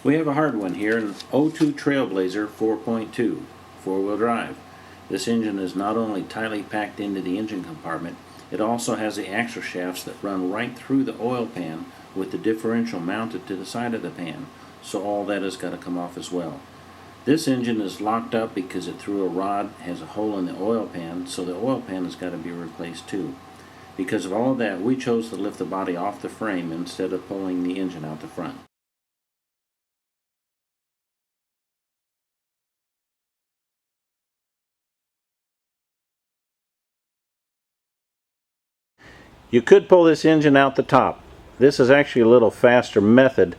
We have a hard one here, an 02 Trailblazer 4.2 four-wheel drive. This engine is not only tightly packed into the engine compartment, it also has the axle shafts that run right through the oil pan with the differential mounted to the side of the pan, so all that has got to come off as well. This engine is locked up because it threw a rod, has a hole in the oil pan, so the oil pan has got to be replaced too. Because of all of that, we chose to lift the body off the frame instead of pulling the engine out the front. You could pull this engine out the top. This is actually a little faster method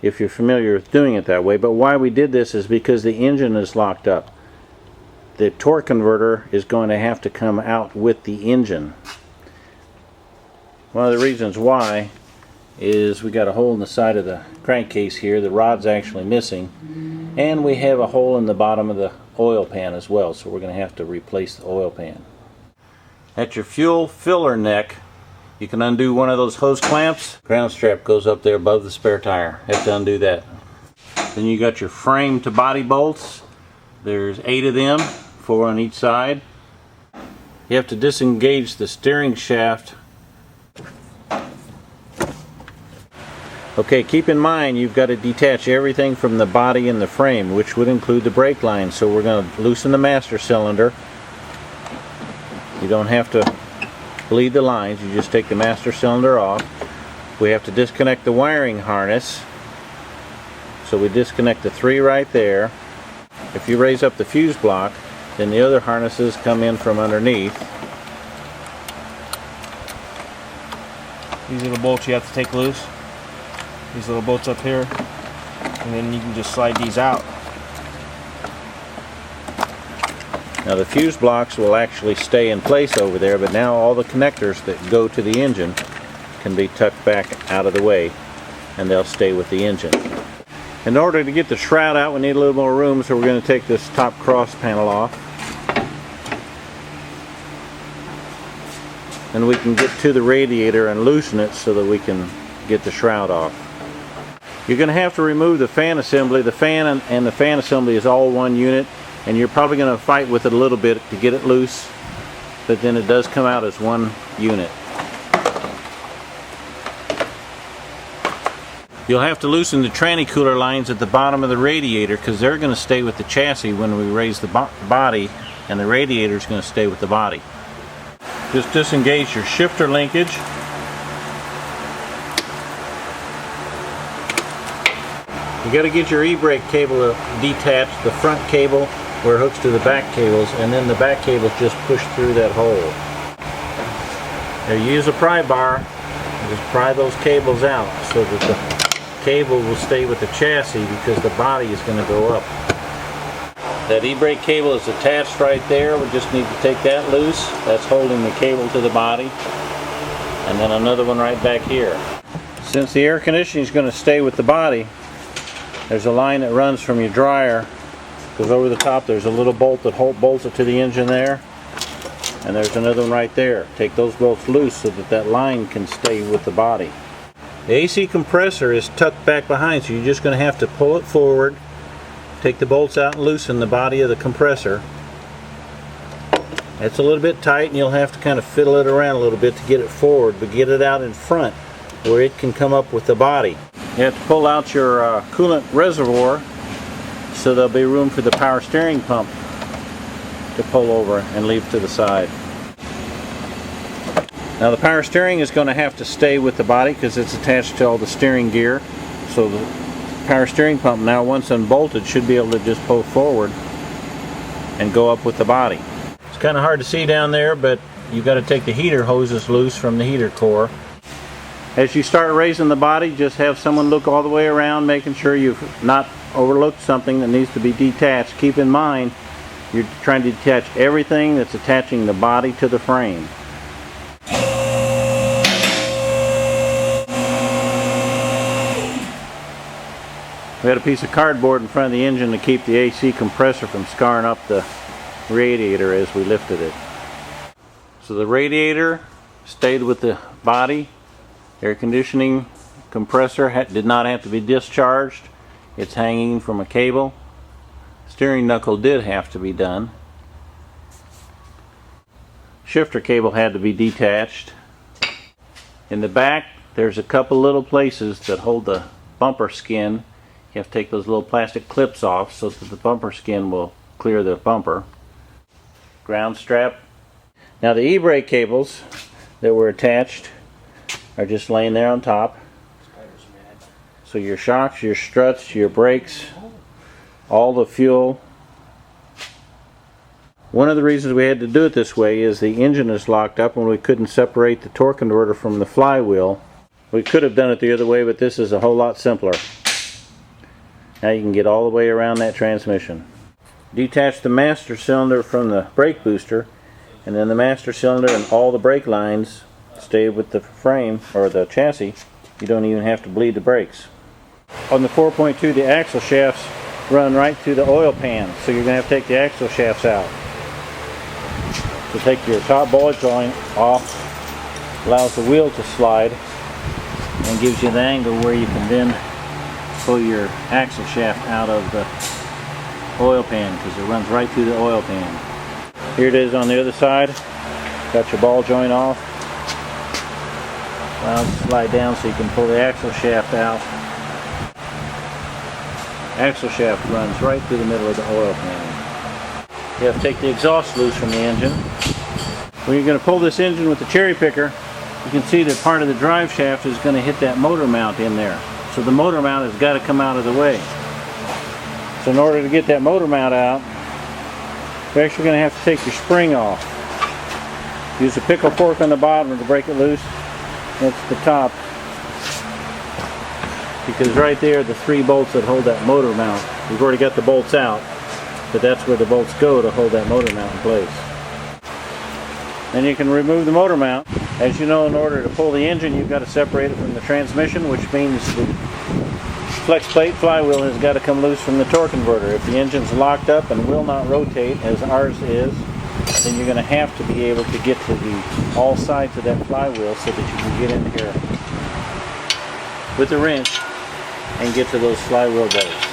if you're familiar with doing it that way, but why we did this is because the engine is locked up. The torque converter is going to have to come out with the engine. One of the reasons why is we got a hole in the side of the crankcase here, the rod's actually missing, and we have a hole in the bottom of the oil pan as well, so we're going to have to replace the oil pan. At your fuel filler neck, you can undo one of those hose clamps. Ground strap goes up there above the spare tire. Have to undo that. Then you got your frame to body bolts. There's 8 of them, 4 on each side. You have to disengage the steering shaft. Okay, keep in mind you've got to detach everything from the body and the frame, which would include the brake line. So we're going to loosen the master cylinder. You don't have to bleed the lines, you just take the master cylinder off. We have to disconnect the wiring harness, so we disconnect the 3 right there. If you raise up the fuse block, then the other harnesses come in from underneath. These little bolts you have to take loose, these little bolts up here, and then you can just slide these out. Now the fuse blocks will actually stay in place over there, but now all the connectors that go to the engine can be tucked back out of the way, and they'll stay with the engine. In order to get the shroud out, we need a little more room, so we're going to take this top cross panel off. And we can get to the radiator and loosen it so that we can get the shroud off. You're going to have to remove the fan assembly. The fan and the fan assembly is all one unit, and you're probably going to fight with it a little bit to get it loose, but then it does come out as one unit. You'll have to loosen the tranny cooler lines at the bottom of the radiator because they're going to stay with the chassis when we raise the body, and the radiator is going to stay with the body. Just disengage your shifter linkage. You got to get your e-brake cable detached, the front cable where it hooks to the back cables, and then the back cables just push through that hole. Now you use a pry bar, just pry those cables out so that the cable will stay with the chassis because the body is going to go up. That e-brake cable is attached right there. We just need to take that loose. That's holding the cable to the body. And then another one right back here. Since the air conditioning is going to stay with the body, there's a line that runs from your dryer, goes over the top. There's a little bolt that bolts it to the engine there, and there's another one right there. Take those bolts loose so that that line can stay with the body. The AC compressor is tucked back behind, so you're just going to have to pull it forward, take the bolts out and loosen the body of the compressor. It's a little bit tight and you'll have to kind of fiddle it around a little bit to get it forward, but get it out in front where it can come up with the body. You have to pull out your coolant reservoir so there'll be room for the power steering pump to pull over and leave to the side. Now the power steering is going to have to stay with the body because it's attached to all the steering gear. So the power steering pump now, once unbolted, should be able to just pull forward and go up with the body. It's kind of hard to see down there, but you've got to take the heater hoses loose from the heater core. As you start raising the body, just have someone look all the way around, making sure you've not overlooked something that needs to be detached. Keep in mind, you're trying to detach everything that's attaching the body to the frame. We had a piece of cardboard in front of the engine to keep the AC compressor from scarring up the radiator as we lifted it. So the radiator stayed with the body. Air conditioning compressor did not have to be discharged. It's hanging from a cable. Steering knuckle did have to be done. Shifter cable had to be detached. In the back, there's a couple little places that hold the bumper skin. You have to take those little plastic clips off so that the bumper skin will clear the bumper. Ground strap. Now the e-brake cables that were attached are just laying there on top. So your shocks, your struts, your brakes, all the fuel. One of the reasons we had to do it this way is the engine is locked up and we couldn't separate the torque converter from the flywheel. We could have done it the other way, but this is a whole lot simpler. Now you can get all the way around that transmission. Detach the master cylinder from the brake booster, and then the master cylinder and all the brake lines stay with the frame or the chassis. You don't even have to bleed the brakes. On the 4.2, the axle shafts run right through the oil pan, so you're going to have to take the axle shafts out. So take your top ball joint off, allows the wheel to slide, and gives you the angle where you can then pull your axle shaft out of the oil pan, because it runs right through the oil pan. Here it is on the other side. Got your ball joint off. Allows it to slide down so you can pull the axle shaft out. Axle shaft runs right through the middle of the oil pan. You have to take the exhaust loose from the engine. When you're going to pull this engine with the cherry picker, you can see that part of the drive shaft is going to hit that motor mount in there. So the motor mount has got to come out of the way. So in order to get that motor mount out, you're actually going to have to take your spring off. Use a pickle fork on the bottom to break it loose. That's the top. Because right there, the 3 bolts that hold that motor mount, we've already got the bolts out, but that's where the bolts go to hold that motor mount in place. Then you can remove the motor mount. As you know, in order to pull the engine, you've got to separate it from the transmission, which means the flex plate flywheel has got to come loose from the torque converter. If the engine's locked up and will not rotate, as ours is, then you're going to have to be able to get to all sides of that flywheel so that you can get in here with the wrench and get to those flywheel bolts.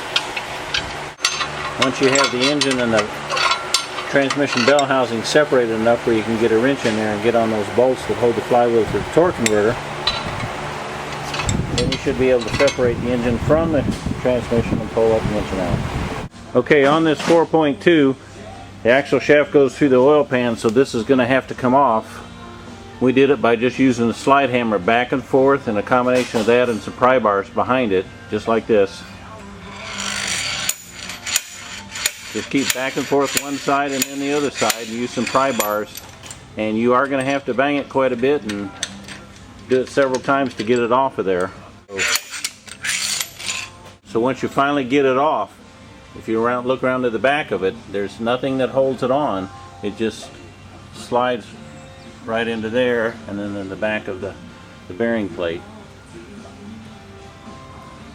Once you have the engine and the transmission bell housing separated enough where you can get a wrench in there and get on those bolts that hold the flywheel to the torque converter, then you should be able to separate the engine from the transmission and pull up the engine out. Okay, on this 4.2, the axle shaft goes through the oil pan, so this is going to have to come off. We did it by just using the slide hammer back and forth, and a combination of that and some pry bars behind it, just like this. Just keep back and forth one side and then the other side, and use some pry bars. And you are going to have to bang it quite a bit and do it several times to get it off of there. So once you finally get it off, if you look around to the back of it, there's nothing that holds it on. It just slides right into there and then in the back of the bearing plate.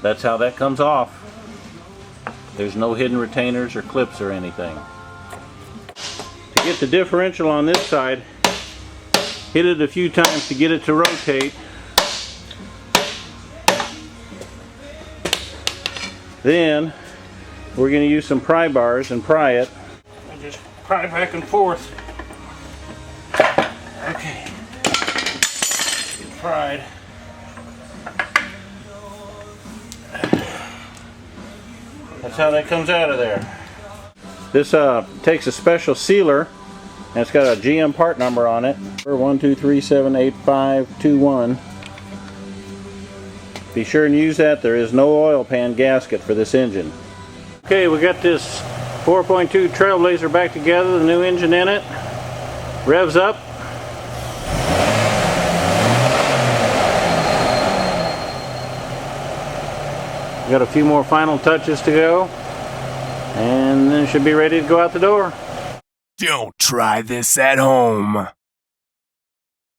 That's how that comes off. There's no hidden retainers or clips or anything. To get the differential on this side, hit it a few times to get it to rotate. Then we're going to use some pry bars and pry it. And just pry back and forth. Okay. Get pried. That's how that comes out of there. This takes a special sealer, and it's got a GM part number on it. 123788521. Be sure and use that. There is no oil pan gasket for this engine. Okay, we got this 4.2 Trailblazer back together, the new engine in it. Revs up. We got a few more final touches to go, and then it should be ready to go out the door. Don't try this at home.